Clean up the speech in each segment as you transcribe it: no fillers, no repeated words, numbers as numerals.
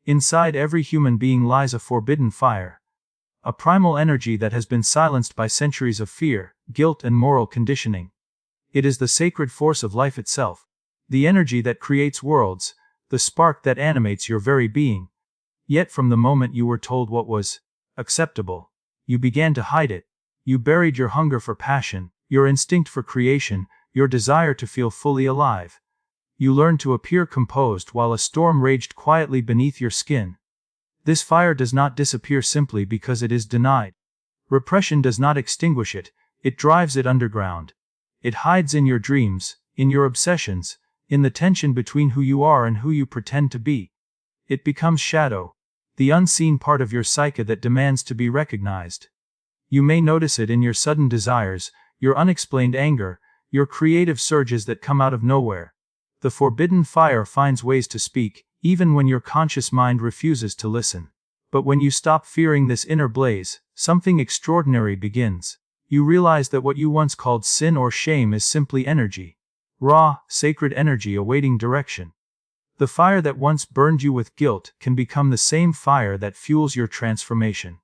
Inside every human being lies a forbidden fire. A primal energy that has been silenced by centuries of fear, guilt and moral conditioning. It is the sacred force of life itself. The energy that creates worlds, the spark that animates your very being. Yet from the moment you were told what was acceptable, you began to hide it. You buried your hunger for passion, your instinct for creation, your desire to feel fully alive. You learned to appear composed while a storm raged quietly beneath your skin. This fire does not disappear simply because it is denied. Repression does not extinguish it, it drives it underground. It hides in your dreams, in your obsessions, in the tension between who you are and who you pretend to be. It becomes shadow, the unseen part of your psyche that demands to be recognized. You may notice it in your sudden desires, your unexplained anger, your creative surges that come out of nowhere. The forbidden fire finds ways to speak, even when your conscious mind refuses to listen. But when you stop fearing this inner blaze, something extraordinary begins. You realize that what you once called sin or shame is simply energy. Raw, sacred energy awaiting direction. The fire that once burned you with guilt can become the same fire that fuels your transformation.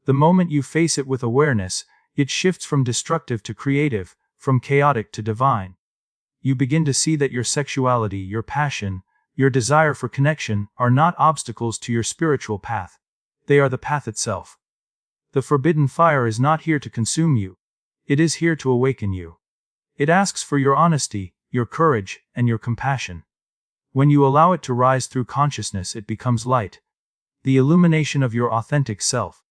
The moment you face it with awareness, it shifts from destructive to creative, from chaotic to divine. You begin to see that your sexuality, your passion, your desire for connection are not obstacles to your spiritual path. They are the path itself. The forbidden fire is not here to consume you. It is here to awaken you. It asks for your honesty, your courage, and your compassion. When you allow it to rise through consciousness, it becomes light. The illumination of your authentic self.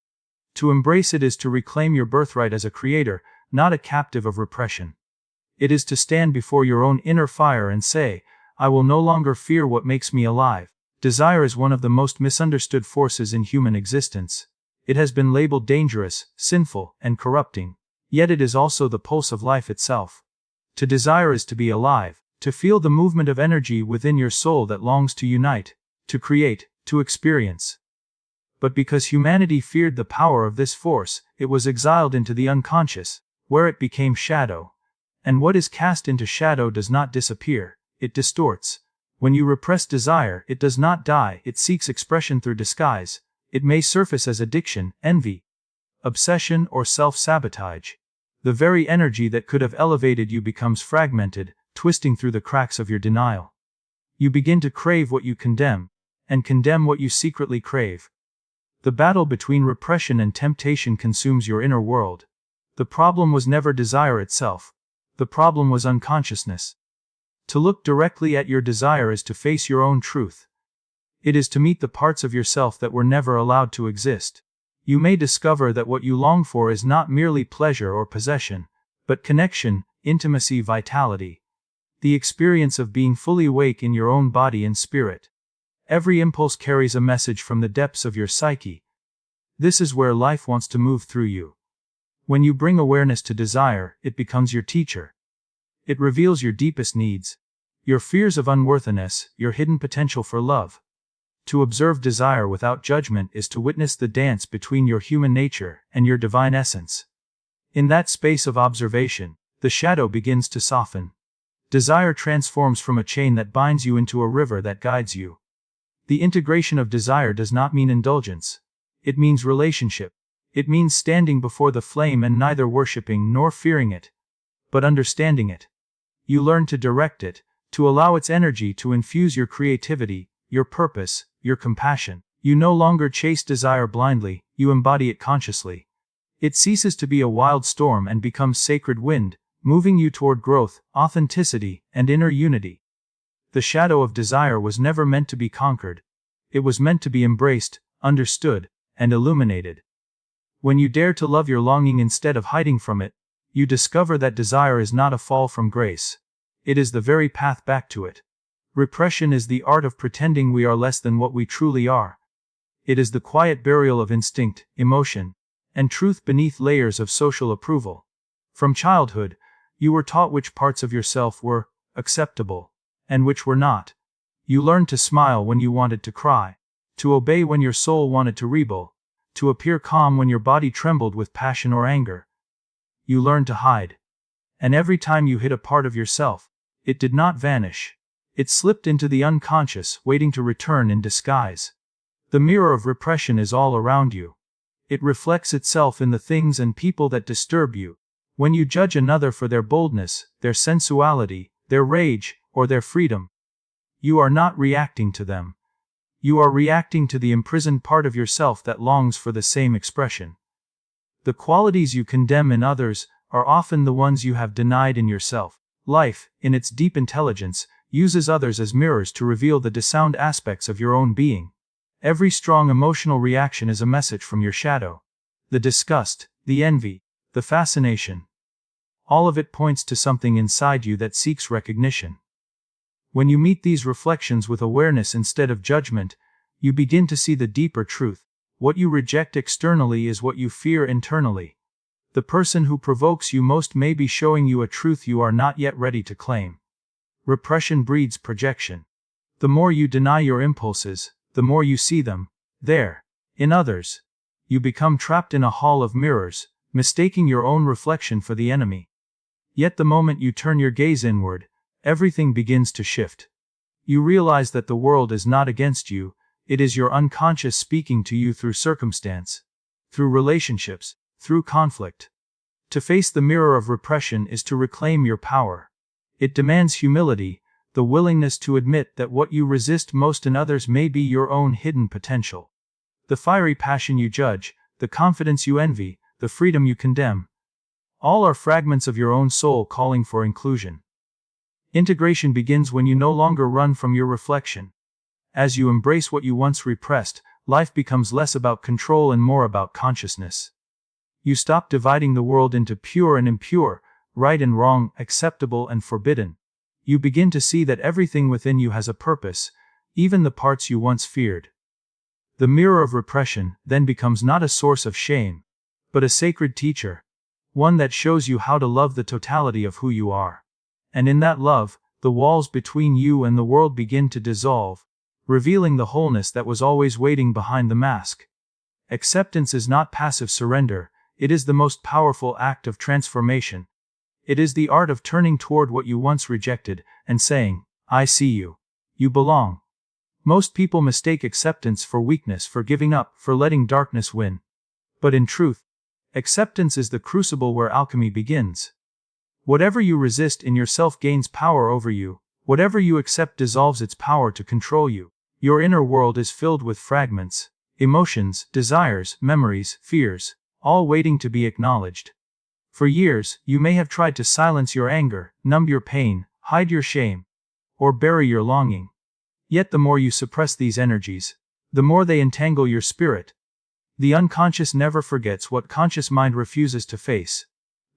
To embrace it is to reclaim your birthright as a creator, not a captive of repression. It is to stand before your own inner fire and say, I will no longer fear what makes me alive. Desire is one of the most misunderstood forces in human existence. It has been labeled dangerous, sinful, and corrupting. Yet it is also the pulse of life itself. To desire is to be alive, to feel the movement of energy within your soul that longs to unite, to create, to experience. But because humanity feared the power of this force, it was exiled into the unconscious, where it became shadow. And what is cast into shadow does not disappear, it distorts. When you repress desire, it does not die, it seeks expression through disguise. It may surface as addiction, envy, obsession, or self-sabotage. The very energy that could have elevated you becomes fragmented, twisting through the cracks of your denial. You begin to crave what you condemn, and condemn what you secretly crave. The battle between repression and temptation consumes your inner world. The problem was never desire itself. The problem was unconsciousness. To look directly at your desire is to face your own truth. It is to meet the parts of yourself that were never allowed to exist. You may discover that what you long for is not merely pleasure or possession, but connection, intimacy, vitality. The experience of being fully awake in your own body and spirit. Every impulse carries a message from the depths of your psyche. This is where life wants to move through you. When you bring awareness to desire, it becomes your teacher. It reveals your deepest needs, your fears of unworthiness, your hidden potential for love. To observe desire without judgment is to witness the dance between your human nature and your divine essence. In that space of observation, the shadow begins to soften. Desire transforms from a chain that binds you into a river that guides you. The integration of desire does not mean indulgence. It means relationship. It means standing before the flame and neither worshipping nor fearing it, but understanding it. You learn to direct it, to allow its energy to infuse your creativity, your purpose, your compassion. You no longer chase desire blindly, you embody it consciously. It ceases to be a wild storm and becomes sacred wind, moving you toward growth, authenticity, and inner unity. The shadow of desire was never meant to be conquered. It was meant to be embraced, understood, and illuminated. When you dare to love your longing instead of hiding from it, you discover that desire is not a fall from grace. It is the very path back to it. Repression is the art of pretending we are less than what we truly are. It is the quiet burial of instinct, emotion, and truth beneath layers of social approval. From childhood, you were taught which parts of yourself were acceptable, and which were not. You learned to smile when you wanted to cry, to obey when your soul wanted to rebel, to appear calm when your body trembled with passion or anger. You learned to hide. And every time you hid a part of yourself, it did not vanish. It slipped into the unconscious, waiting to return in disguise. The mirror of repression is all around you. It reflects itself in the things and people that disturb you. When you judge another for their boldness, their sensuality, their rage, or their freedom, you are not reacting to them. You are reacting to the imprisoned part of yourself that longs for the same expression. The qualities you condemn in others are often the ones you have denied in yourself. Life, in its deep intelligence, uses others as mirrors to reveal the dissound aspects of your own being. Every strong emotional reaction is a message from your shadow. The disgust, the envy, the fascination. All of it points to something inside you that seeks recognition. When you meet these reflections with awareness instead of judgment, you begin to see the deeper truth. What you reject externally is what you fear internally. The person who provokes you most may be showing you a truth you are not yet ready to claim. Repression breeds projection. The more you deny your impulses, the more you see them, there, in others. You become trapped in a hall of mirrors, mistaking your own reflection for the enemy. Yet the moment you turn your gaze inward, everything begins to shift. You realize that the world is not against you, it is your unconscious speaking to you through circumstance, through relationships, through conflict. To face the mirror of repression is to reclaim your power. It demands humility, the willingness to admit that what you resist most in others may be your own hidden potential. The fiery passion you judge, the confidence you envy, the freedom you condemn, all are fragments of your own soul calling for inclusion. Integration begins when you no longer run from your reflection. As you embrace what you once repressed, life becomes less about control and more about consciousness. You stop dividing the world into pure and impure, right and wrong, acceptable and forbidden. You begin to see that everything within you has a purpose, even the parts you once feared. The mirror of repression then becomes not a source of shame, but a sacred teacher, one that shows you how to love the totality of who you are. And in that love, the walls between you and the world begin to dissolve, revealing the wholeness that was always waiting behind the mask. Acceptance is not passive surrender, it is the most powerful act of transformation. It is the art of turning toward what you once rejected, and saying, I see you. You belong. Most people mistake acceptance for weakness, for giving up, for letting darkness win. But in truth, acceptance is the crucible where alchemy begins. Whatever you resist in yourself gains power over you. Whatever you accept dissolves its power to control you. Your inner world is filled with fragments, emotions, desires, memories, fears, all waiting to be acknowledged. For years, you may have tried to silence your anger, numb your pain, hide your shame, or bury your longing. Yet the more you suppress these energies, the more they entangle your spirit. The unconscious never forgets what conscious mind refuses to face.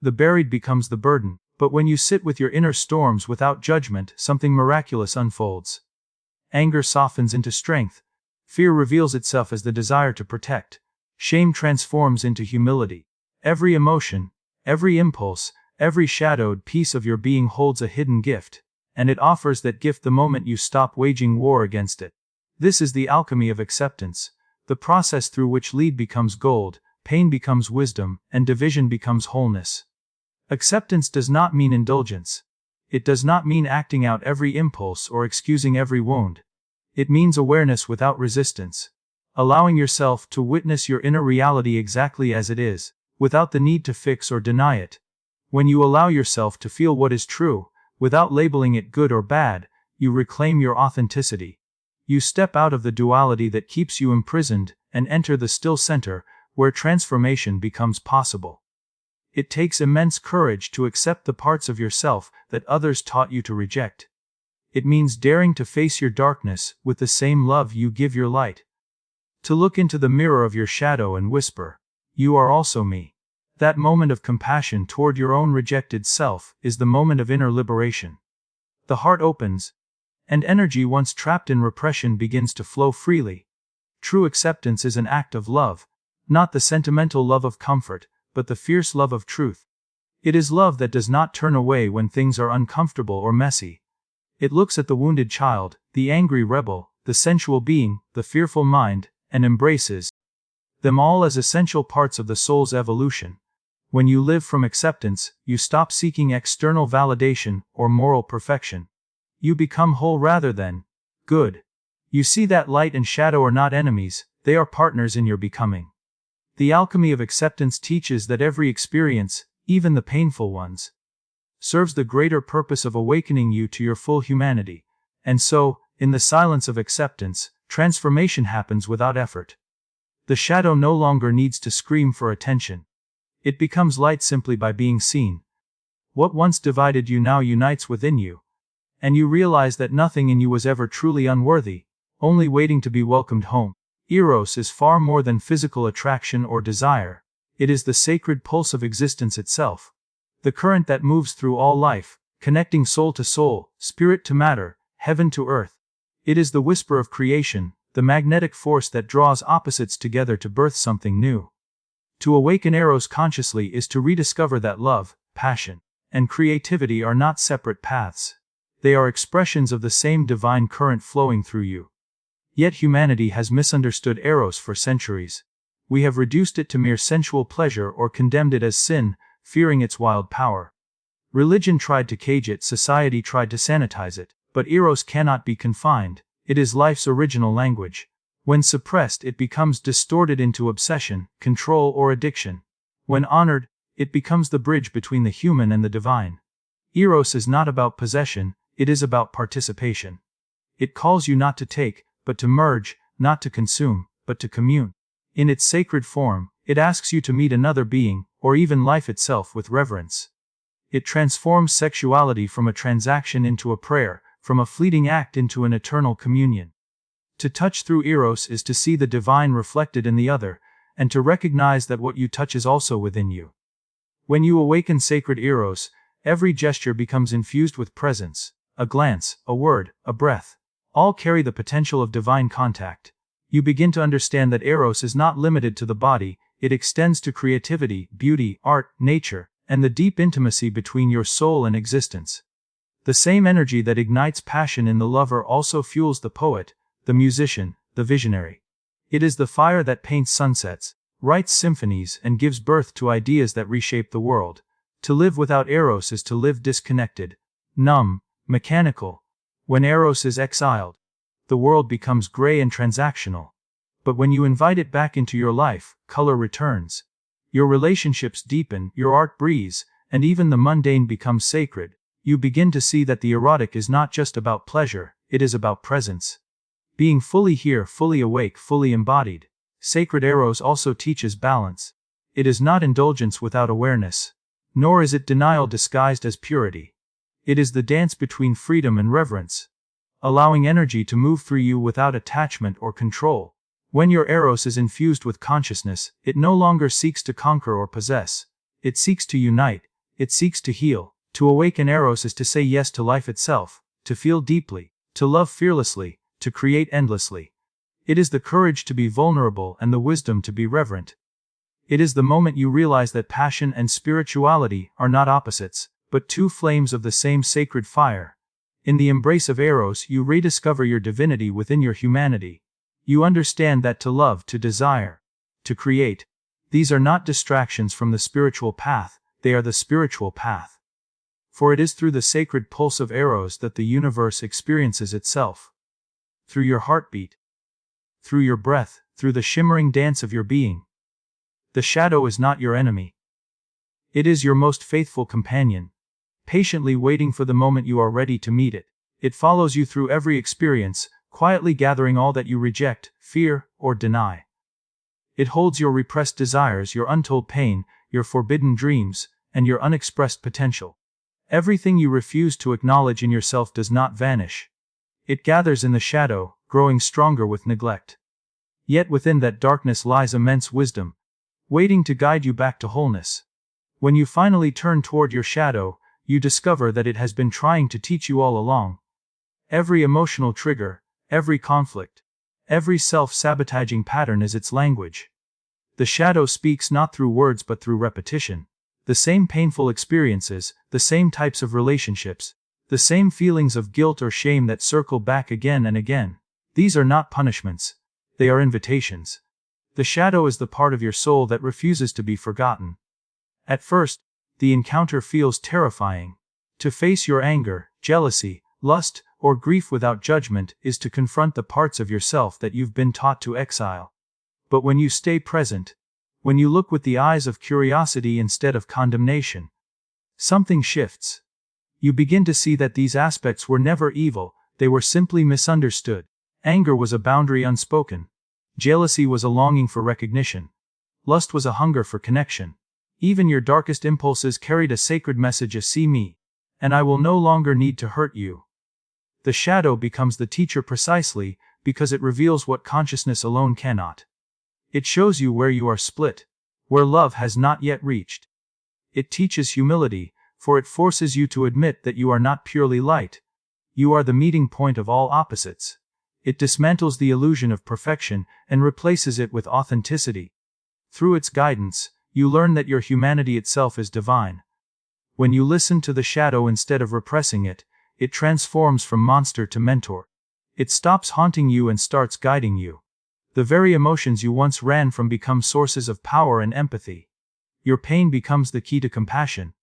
The buried becomes the burden, but when you sit with your inner storms without judgment, something miraculous unfolds. Anger softens into strength. Fear reveals itself as the desire to protect. Shame transforms into humility. Every emotion, every impulse, every shadowed piece of your being holds a hidden gift, and it offers that gift the moment you stop waging war against it. This is the alchemy of acceptance, the process through which lead becomes gold, pain becomes wisdom, and division becomes wholeness. Acceptance does not mean indulgence. It does not mean acting out every impulse or excusing every wound. It means awareness without resistance, allowing yourself to witness your inner reality exactly as it is, without the need to fix or deny it. When you allow yourself to feel what is true, without labeling it good or bad, you reclaim your authenticity. You step out of the duality that keeps you imprisoned and enter the still center, where transformation becomes possible. It takes immense courage to accept the parts of yourself that others taught you to reject. It means daring to face your darkness with the same love you give your light. To look into the mirror of your shadow and whisper, "You are also me." That moment of compassion toward your own rejected self is the moment of inner liberation. The heart opens, and energy once trapped in repression begins to flow freely. True acceptance is an act of love, not the sentimental love of comfort, but the fierce love of truth. It is love that does not turn away when things are uncomfortable or messy. It looks at the wounded child, the angry rebel, the sensual being, the fearful mind, and embraces them all as essential parts of the soul's evolution. When you live from acceptance, you stop seeking external validation or moral perfection. You become whole rather than good. You see that light and shadow are not enemies, they are partners in your becoming. The alchemy of acceptance teaches that every experience, even the painful ones, serves the greater purpose of awakening you to your full humanity. And so, in the silence of acceptance, transformation happens without effort. The shadow no longer needs to scream for attention. It becomes light simply by being seen. What once divided you now unites within you. And you realize that nothing in you was ever truly unworthy, only waiting to be welcomed home. Eros is far more than physical attraction or desire. It is the sacred pulse of existence itself. The current that moves through all life, connecting soul to soul, spirit to matter, heaven to earth. It is the whisper of creation, the magnetic force that draws opposites together to birth something new. To awaken Eros consciously is to rediscover that love, passion, and creativity are not separate paths. They are expressions of the same divine current flowing through you. Yet humanity has misunderstood Eros for centuries. We have reduced it to mere sensual pleasure or condemned it as sin, fearing its wild power. Religion tried to cage it, society tried to sanitize it, but Eros cannot be confined. It is life's original language. When suppressed, it becomes distorted into obsession, control, or addiction. When honored, it becomes the bridge between the human and the divine. Eros is not about possession, it is about participation. It calls you not to take, but to merge, not to consume, but to commune. In its sacred form, it asks you to meet another being, or even life itself, with reverence. It transforms sexuality from a transaction into a prayer, from a fleeting act into an eternal communion. To touch through Eros is to see the divine reflected in the other, and to recognize that what you touch is also within you. When you awaken sacred Eros, every gesture becomes infused with presence. A glance, a word, a breath, all carry the potential of divine contact. You begin to understand that Eros is not limited to the body, it extends to creativity, beauty, art, nature, and the deep intimacy between your soul and existence. The same energy that ignites passion in the lover also fuels the poet, the musician, the visionary. It is the fire that paints sunsets, writes symphonies, and gives birth to ideas that reshape the world. To live without Eros is to live disconnected, numb, mechanical. When Eros is exiled, the world becomes gray and transactional. But when you invite it back into your life, color returns. Your relationships deepen, your art breathes, and even the mundane becomes sacred. You begin to see that the erotic is not just about pleasure, it is about presence. Being fully here, fully awake, fully embodied. Sacred Eros also teaches balance. It is not indulgence without awareness. Nor is it denial disguised as purity. It is the dance between freedom and reverence, allowing energy to move through you without attachment or control. When your Eros is infused with consciousness, it no longer seeks to conquer or possess. It seeks to unite, it seeks to heal. To awaken Eros is to say yes to life itself, to feel deeply, to love fearlessly, to create endlessly. It is the courage to be vulnerable and the wisdom to be reverent. It is the moment you realize that passion and spirituality are not opposites, but two flames of the same sacred fire. In the embrace of Eros, you rediscover your divinity within your humanity. You understand that to love, to desire, to create, these are not distractions from the spiritual path, they are the spiritual path. For it is through the sacred pulse of Eros that the universe experiences itself. Through your heartbeat, through your breath, through the shimmering dance of your being. The shadow is not your enemy. It is your most faithful companion, patiently waiting for the moment you are ready to meet it. It follows you through every experience, quietly gathering all that you reject, fear, or deny. It holds your repressed desires, your untold pain, your forbidden dreams, and your unexpressed potential. Everything you refuse to acknowledge in yourself does not vanish. It gathers in the shadow, growing stronger with neglect. Yet within that darkness lies immense wisdom, waiting to guide you back to wholeness. When you finally turn toward your shadow, you discover that it has been trying to teach you all along. Every emotional trigger, every conflict, every self-sabotaging pattern is its language. The shadow speaks not through words but through repetition. The same painful experiences, the same types of relationships, the same feelings of guilt or shame that circle back again and again. These are not punishments. They are invitations. The shadow is the part of your soul that refuses to be forgotten. At first, the encounter feels terrifying. To face your anger, jealousy, lust, or grief without judgment is to confront the parts of yourself that you've been taught to exile. But when you stay present, when you look with the eyes of curiosity instead of condemnation, something shifts. You begin to see that these aspects were never evil, they were simply misunderstood. Anger was a boundary unspoken. Jealousy was a longing for recognition. Lust was a hunger for connection. Even your darkest impulses carried a sacred message: see me, and I will no longer need to hurt you. The shadow becomes the teacher precisely because it reveals what consciousness alone cannot. It shows you where you are split, where love has not yet reached. It teaches humility, for it forces you to admit that you are not purely light. You are the meeting point of all opposites. It dismantles the illusion of perfection and replaces it with authenticity. Through its guidance, you learn that your humanity itself is divine. When you listen to the shadow instead of repressing it, it transforms from monster to mentor. It stops haunting you and starts guiding you. The very emotions you once ran from become sources of power and empathy. Your pain becomes the key to compassion.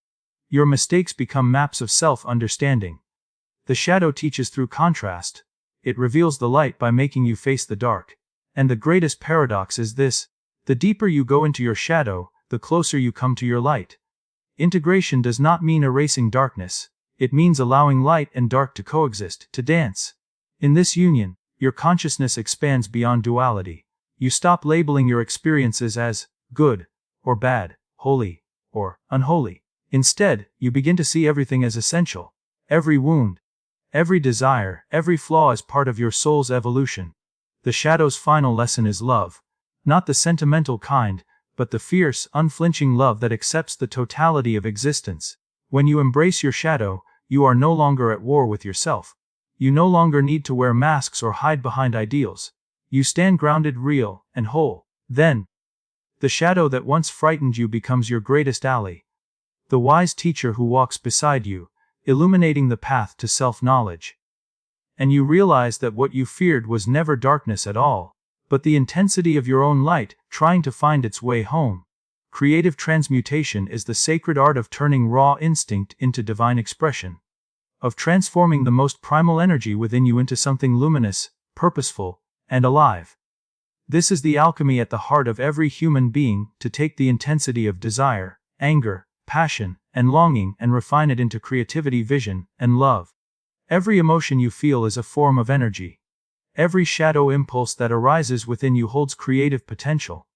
Your mistakes become maps of self-understanding. The shadow teaches through contrast. It reveals the light by making you face the dark. And the greatest paradox is this: the deeper you go into your shadow, the closer you come to your light. Integration does not mean erasing darkness. It means allowing light and dark to coexist, to dance. In this union, your consciousness expands beyond duality. You stop labeling your experiences as good or bad, holy or unholy. Instead, you begin to see everything as essential. Every wound, every desire, every flaw is part of your soul's evolution. The shadow's final lesson is love. Not the sentimental kind, but the fierce, unflinching love that accepts the totality of existence. When you embrace your shadow, you are no longer at war with yourself. You no longer need to wear masks or hide behind ideals. You stand grounded, real, and whole. Then, the shadow that once frightened you becomes your greatest ally. The wise teacher who walks beside you, illuminating the path to self-knowledge. And you realize that what you feared was never darkness at all, but the intensity of your own light, trying to find its way home. Creative transmutation is the sacred art of turning raw instinct into divine expression. Of transforming the most primal energy within you into something luminous, purposeful, and alive. This is the alchemy at the heart of every human being: to take the intensity of desire, anger, passion, and longing and refine it into creativity, vision, and love. Every emotion you feel is a form of energy. Every shadow impulse that arises within you holds creative potential.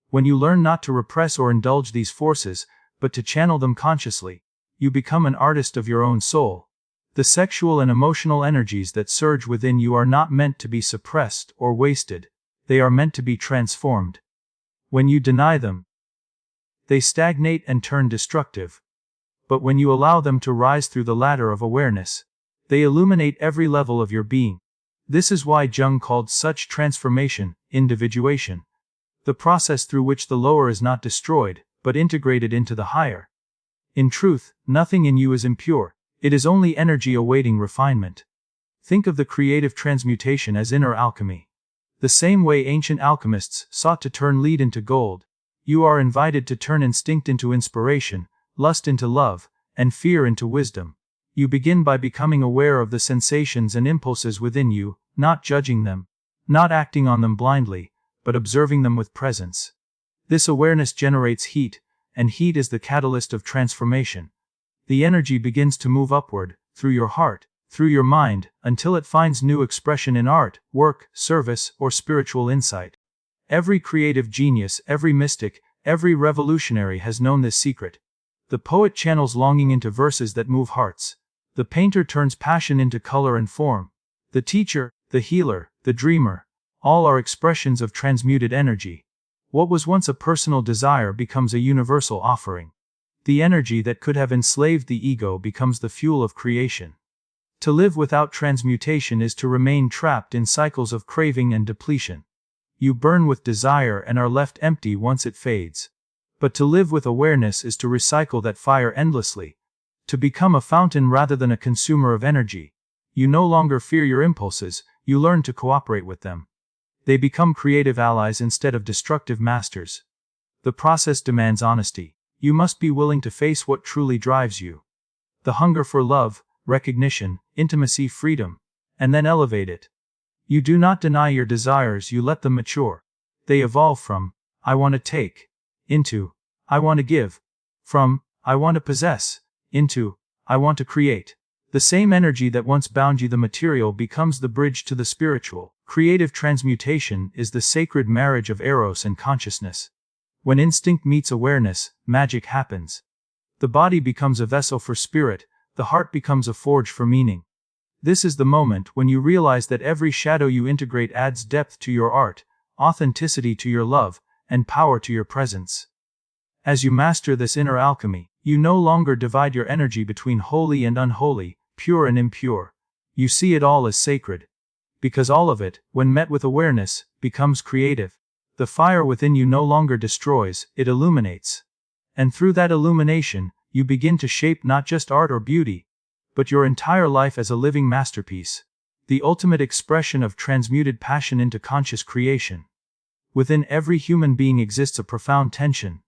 When you learn not to repress or indulge these forces, but to channel them consciously, you become an artist of your own soul. The sexual and emotional energies that surge within you are not meant to be suppressed or wasted. They are meant to be transformed. When you deny them, they stagnate and turn destructive. But when you allow them to rise through the ladder of awareness, they illuminate every level of your being. This is why Jung called such transformation individuation. The process through which the lower is not destroyed, but integrated into the higher. In truth, nothing in you is impure. It is only energy awaiting refinement. Think of the creative transmutation as inner alchemy. The same way ancient alchemists sought to turn lead into gold, you are invited to turn instinct into inspiration, lust into love, and fear into wisdom. You begin by becoming aware of the sensations and impulses within you, not judging them, not acting on them blindly, but observing them with presence. This awareness generates heat, and heat is the catalyst of transformation. The energy begins to move upward, through your heart, through your mind, until it finds new expression in art, work, service, or spiritual insight. Every creative genius, every mystic, every revolutionary has known this secret. The poet channels longing into verses that move hearts. The painter turns passion into color and form. The teacher, the healer, the dreamer, all are expressions of transmuted energy. What was once a personal desire becomes a universal offering. The energy that could have enslaved the ego becomes the fuel of creation. To live without transmutation is to remain trapped in cycles of craving and depletion. You burn with desire and are left empty once it fades. But to live with awareness is to recycle that fire endlessly. To become a fountain rather than a consumer of energy. You no longer fear your impulses, you learn to cooperate with them. They become creative allies instead of destructive masters. The process demands honesty. You must be willing to face what truly drives you. The hunger for love, recognition, intimacy, freedom, and then elevate it. You do not deny your desires, you let them mature. They evolve from, I want to take, into, I want to give, from, I want to possess, into, I want to create. The same energy that once bound you the material becomes the bridge to the spiritual. Creative transmutation is the sacred marriage of Eros and consciousness. When instinct meets awareness, magic happens. The body becomes a vessel for spirit, the heart becomes a forge for meaning. This is the moment when you realize that every shadow you integrate adds depth to your art, authenticity to your love, and power to your presence. As you master this inner alchemy, you no longer divide your energy between holy and unholy, pure and impure. You see it all as sacred. Because all of it, when met with awareness, becomes creative. The fire within you no longer destroys, it illuminates. And through that illumination, you begin to shape not just art or beauty, but your entire life as a living masterpiece. The ultimate expression of transmuted passion into conscious creation. Within every human being exists a profound tension.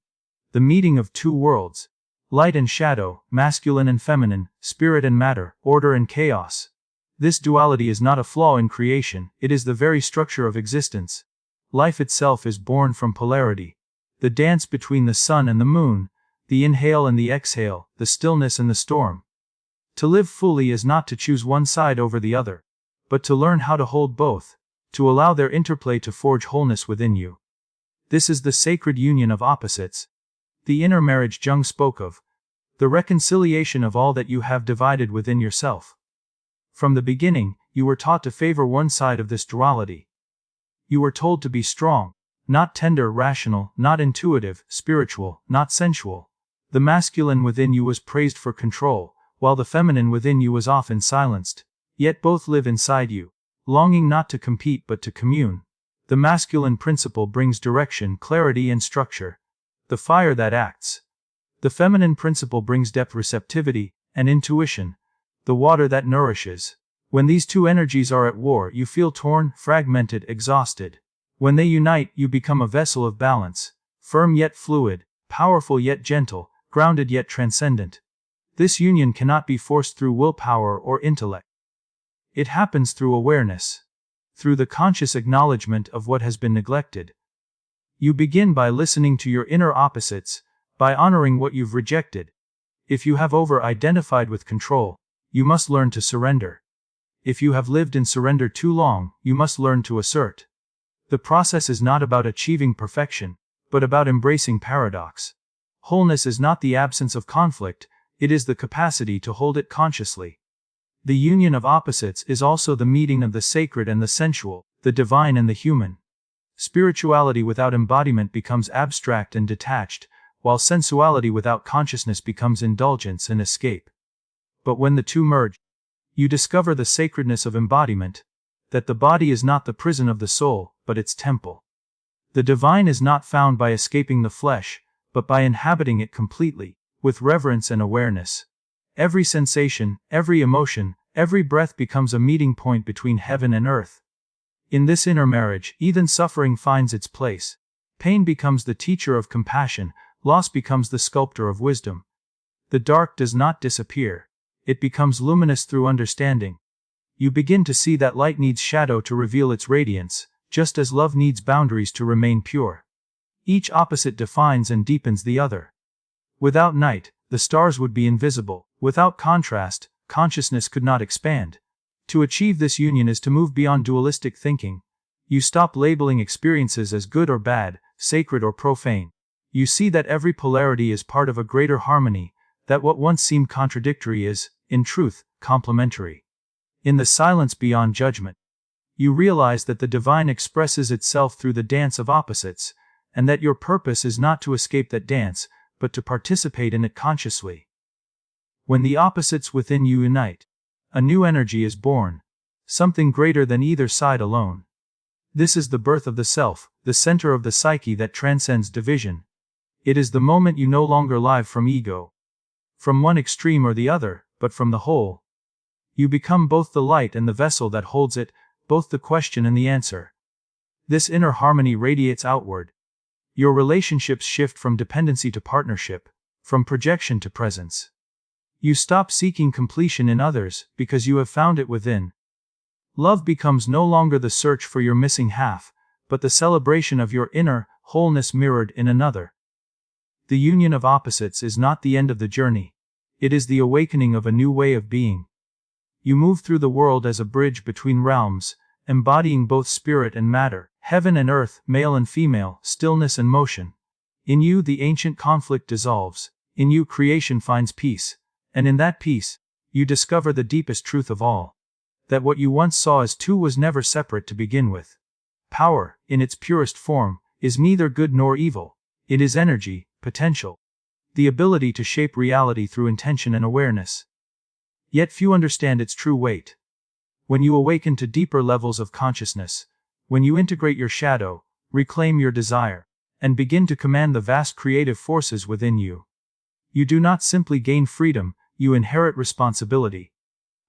The meeting of two worlds. Light and shadow, masculine and feminine, spirit and matter, order and chaos. This duality is not a flaw in creation, it is the very structure of existence. Life itself is born from polarity. The dance between the sun and the moon, the inhale and the exhale, the stillness and the storm. To live fully is not to choose one side over the other, but to learn how to hold both, to allow their interplay to forge wholeness within you. This is the sacred union of opposites. The inner marriage Jung spoke of. The reconciliation of all that you have divided within yourself. From the beginning, you were taught to favor one side of this duality. You were told to be strong, not tender, rational, not intuitive, spiritual, not sensual. The masculine within you was praised for control, while the feminine within you was often silenced. Yet both live inside you, longing not to compete but to commune. The masculine principle brings direction, clarity, and structure. The fire that acts. The feminine principle brings depth, receptivity, and intuition. The water that nourishes. When these two energies are at war, you feel torn, fragmented, exhausted. When they unite, you become a vessel of balance, firm yet fluid, powerful yet gentle, grounded yet transcendent. This union cannot be forced through willpower or intellect. It happens through awareness, through the conscious acknowledgement of what has been neglected. You begin by listening to your inner opposites, by honoring what you've rejected. If you have over-identified with control, you must learn to surrender. If you have lived in surrender too long, you must learn to assert. The process is not about achieving perfection, but about embracing paradox. Wholeness is not the absence of conflict, it is the capacity to hold it consciously. The union of opposites is also the meeting of the sacred and the sensual, the divine and the human. Spirituality without embodiment becomes abstract and detached, while sensuality without consciousness becomes indulgence and escape. But when the two merge, you discover the sacredness of embodiment, that the body is not the prison of the soul, but its temple. The divine is not found by escaping the flesh, but by inhabiting it completely, with reverence and awareness. Every sensation, every emotion, every breath becomes a meeting point between heaven and earth. In this inner marriage, even suffering finds its place. Pain becomes the teacher of compassion, loss becomes the sculptor of wisdom. The dark does not disappear. It becomes luminous through understanding. You begin to see that light needs shadow to reveal its radiance, just as love needs boundaries to remain pure. Each opposite defines and deepens the other. Without night, the stars would be invisible. Without contrast, consciousness could not expand. To achieve this union is to move beyond dualistic thinking. You stop labeling experiences as good or bad, sacred or profane. You see that every polarity is part of a greater harmony, that what once seemed contradictory is, in truth, complementary. In the silence beyond judgment, you realize that the divine expresses itself through the dance of opposites, and that your purpose is not to escape that dance, but to participate in it consciously. When the opposites within you unite, a new energy is born, something greater than either side alone. This is the birth of the self, the center of the psyche that transcends division. It is the moment you no longer live from ego, from one extreme or the other, but from the whole. You become both the light and the vessel that holds it, both the question and the answer. This inner harmony radiates outward. Your relationships shift from dependency to partnership, from projection to presence. You stop seeking completion in others because you have found it within. Love becomes no longer the search for your missing half, but the celebration of your inner wholeness mirrored in another. The union of opposites is not the end of the journey. It is the awakening of a new way of being. You move through the world as a bridge between realms, embodying both spirit and matter, heaven and earth, male and female, stillness and motion. In you the ancient conflict dissolves, in you creation finds peace, and in that peace, you discover the deepest truth of all. That what you once saw as two was never separate to begin with. Power, in its purest form, is neither good nor evil. It is energy, potential. The ability to shape reality through intention and awareness. Yet few understand its true weight. When you awaken to deeper levels of consciousness, when you integrate your shadow, reclaim your desire, and begin to command the vast creative forces within you, you do not simply gain freedom, you inherit responsibility.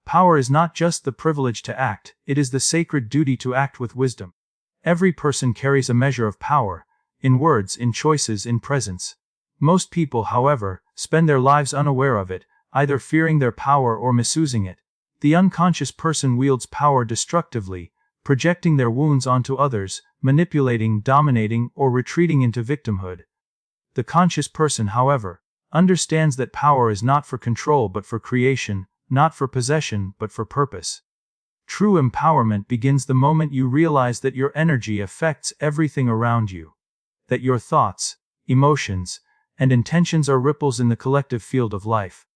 Power is not just the privilege to act, it is the sacred duty to act with wisdom. Every person carries a measure of power, in words, in choices, in presence. Most people, however, spend their lives unaware of it, either fearing their power or misusing it. The unconscious person wields power destructively, projecting their wounds onto others, manipulating, dominating, or retreating into victimhood. The conscious person, however, understands that power is not for control but for creation, not for possession but for purpose. True empowerment begins the moment you realize that your energy affects everything around you. That your thoughts, emotions, and intentions are ripples in the collective field of life.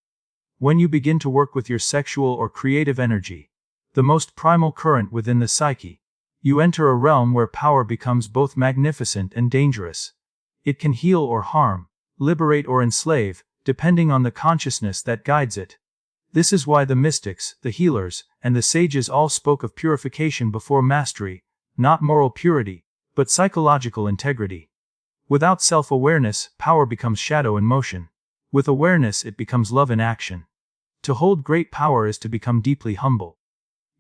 When you begin to work with your sexual or creative energy, the most primal current within the psyche, you enter a realm where power becomes both magnificent and dangerous. It can heal or harm, liberate or enslave, depending on the consciousness that guides it. This is why the mystics, the healers, and the sages all spoke of purification before mastery, not moral purity, but psychological integrity. Without self-awareness, power becomes shadow in motion. With awareness, it becomes love in action. To hold great power is to become deeply humble.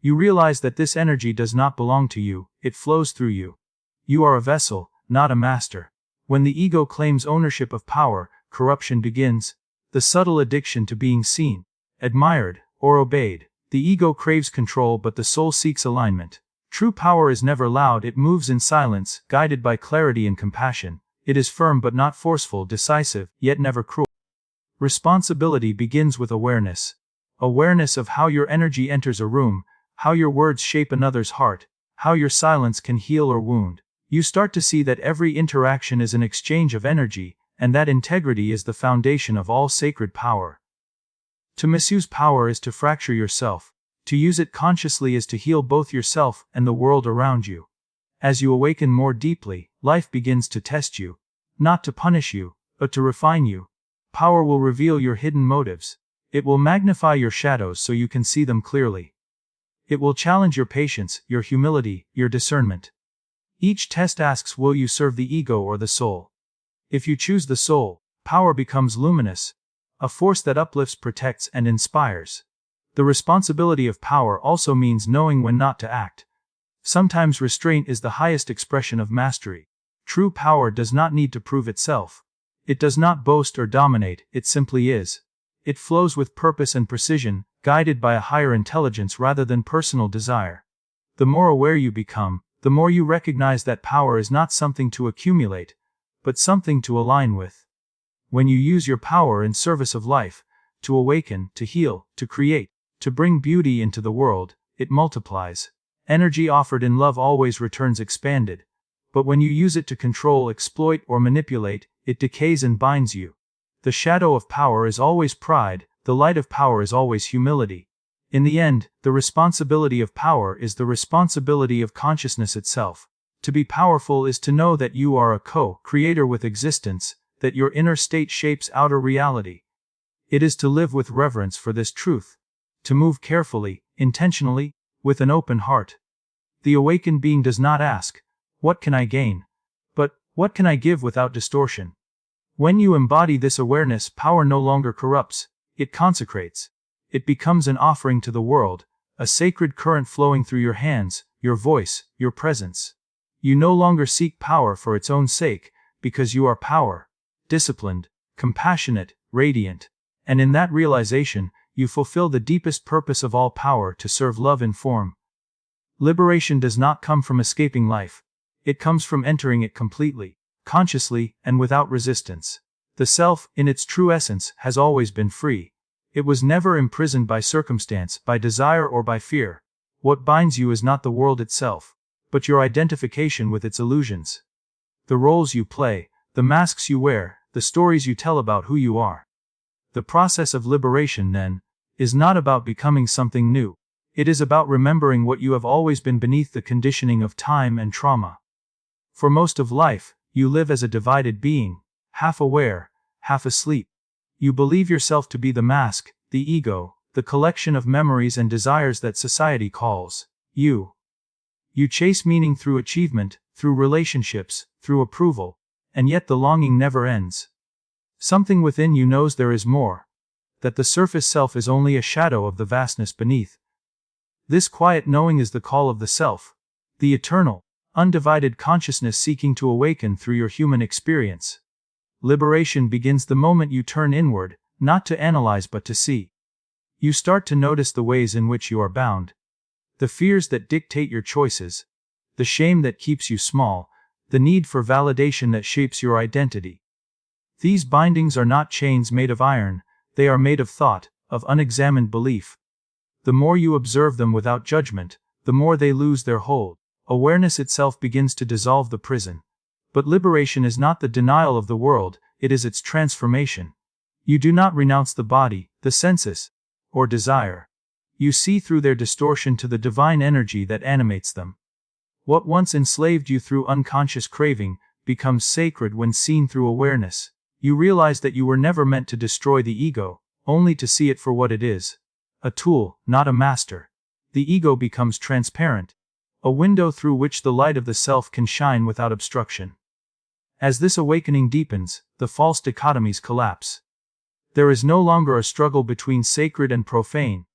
You realize that this energy does not belong to you, it flows through you. You are a vessel, not a master. When the ego claims ownership of power, corruption begins. The subtle addiction to being seen, admired, or obeyed. The ego craves control but the soul seeks alignment. True power is never loud, it moves in silence, guided by clarity and compassion. It is firm but not forceful, decisive, yet never cruel. Responsibility begins with awareness. Awareness of how your energy enters a room, how your words shape another's heart, how your silence can heal or wound. You start to see that every interaction is an exchange of energy, and that integrity is the foundation of all sacred power. To misuse power is to fracture yourself. To use it consciously is to heal both yourself and the world around you. As you awaken more deeply, life begins to test you. Not to punish you, but to refine you. Power will reveal your hidden motives. It will magnify your shadows so you can see them clearly. It will challenge your patience, your humility, your discernment. Each test asks, will you serve the ego or the soul? If you choose the soul, power becomes luminous, a force that uplifts, protects, and inspires. The responsibility of power also means knowing when not to act. Sometimes restraint is the highest expression of mastery. True power does not need to prove itself. It does not boast or dominate, it simply is. It flows with purpose and precision, guided by a higher intelligence rather than personal desire. The more aware you become, the more you recognize that power is not something to accumulate, but something to align with. When you use your power in service of life, to awaken, to heal, to create, to bring beauty into the world, it multiplies. Energy offered in love always returns expanded. But when you use it to control, exploit, or manipulate, it decays and binds you. The shadow of power is always pride, the light of power is always humility. In the end, the responsibility of power is the responsibility of consciousness itself. To be powerful is to know that you are a co-creator with existence, that your inner state shapes outer reality. It is to live with reverence for this truth. To move carefully, intentionally, with an open heart. The awakened being does not ask, what can I gain? But, what can I give without distortion? When you embody this awareness, power no longer corrupts, it consecrates. It becomes an offering to the world, a sacred current flowing through your hands, your voice, your presence. You no longer seek power for its own sake, because you are power. Disciplined, compassionate, radiant. And in that realization, you fulfill the deepest purpose of all power, to serve love in form. Liberation does not come from escaping life. It comes from entering it completely, consciously, and without resistance. The self, in its true essence, has always been free. It was never imprisoned by circumstance, by desire, or by fear. What binds you is not the world itself, but your identification with its illusions. The roles you play, the masks you wear, the stories you tell about who you are. The process of liberation, then, is not about becoming something new. It is about remembering what you have always been beneath the conditioning of time and trauma. For most of life, you live as a divided being, half aware, half asleep. You believe yourself to be the mask, the ego, the collection of memories and desires that society calls you. You chase meaning through achievement, through relationships, through approval, and yet the longing never ends. Something within you knows there is more, that the surface self is only a shadow of the vastness beneath. This quiet knowing is the call of the self, the eternal, undivided consciousness seeking to awaken through your human experience. Liberation begins the moment you turn inward, not to analyze but to see. You start to notice the ways in which you are bound, the fears that dictate your choices, the shame that keeps you small, the need for validation that shapes your identity. These bindings are not chains made of iron, they are made of thought, of unexamined belief. The more you observe them without judgment, the more they lose their hold. Awareness itself begins to dissolve the prison. But liberation is not the denial of the world, it is its transformation. You do not renounce the body, the senses, or desire. You see through their distortion to the divine energy that animates them. What once enslaved you through unconscious craving becomes sacred when seen through awareness. You realize that you were never meant to destroy the ego, only to see it for what it is. A tool, not a master. The ego becomes transparent, a window through which the light of the self can shine without obstruction. As this awakening deepens, the false dichotomies collapse. There is no longer a struggle between sacred and profane,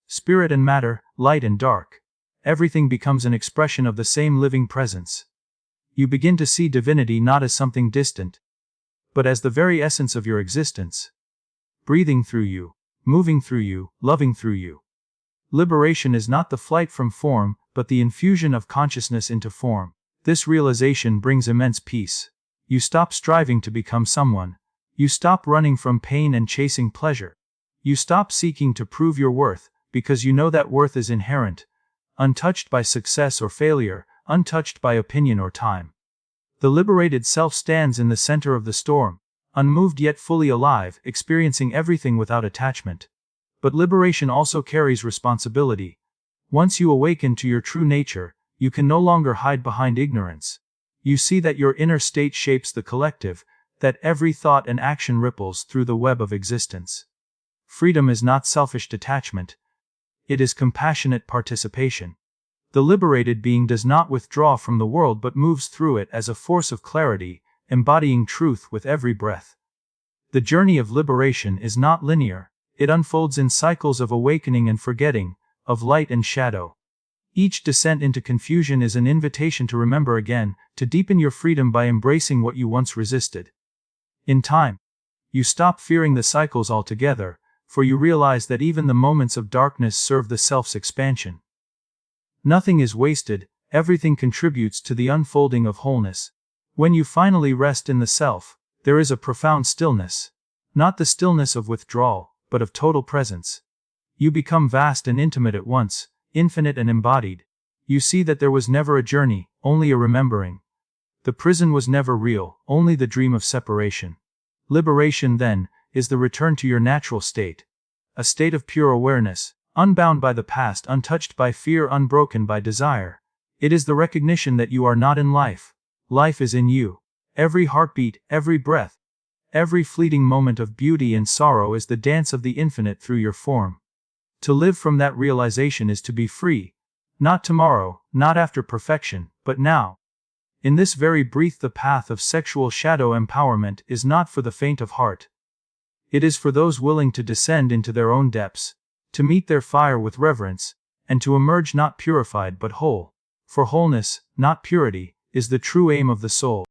spirit and matter, light and dark. Everything becomes an expression of the same living presence. You begin to see divinity not as something distant, but as the very essence of your existence. Breathing through you, moving through you, loving through you. Liberation is not the flight from form, but the infusion of consciousness into form. This realization brings immense peace. You stop striving to become someone. You stop running from pain and chasing pleasure. You stop seeking to prove your worth, because you know that worth is inherent, untouched by success or failure, untouched by opinion or time. The liberated self stands in the center of the storm, unmoved yet fully alive, experiencing everything without attachment. But liberation also carries responsibility. Once you awaken to your true nature, you can no longer hide behind ignorance. You see that your inner state shapes the collective, that every thought and action ripples through the web of existence. Freedom is not selfish detachment. It is compassionate participation. The liberated being does not withdraw from the world but moves through it as a force of clarity, embodying truth with every breath. The journey of liberation is not linear. It unfolds in cycles of awakening and forgetting, of light and shadow. Each descent into confusion is an invitation to remember again, to deepen your freedom by embracing what you once resisted. In time, you stop fearing the cycles altogether, for you realize that even the moments of darkness serve the self's expansion. Nothing is wasted, everything contributes to the unfolding of wholeness. When you finally rest in the self, there is a profound stillness. Not the stillness of withdrawal, but of total presence. You become vast and intimate at once, infinite and embodied. You see that there was never a journey, only a remembering. The prison was never real, only the dream of separation. Liberation, then, is the return to your natural state. A state of pure awareness, unbound by the past, untouched by fear, unbroken by desire. It is the recognition that you are not in life. Life is in you. Every heartbeat, every breath, every fleeting moment of beauty and sorrow is the dance of the infinite through your form. To live from that realization is to be free. Not tomorrow, not after perfection, but now. In this very breath, the path of sexual shadow empowerment is not for the faint of heart. It is for those willing to descend into their own depths, to meet their fire with reverence, and to emerge not purified but whole. For wholeness, not purity, is the true aim of the soul.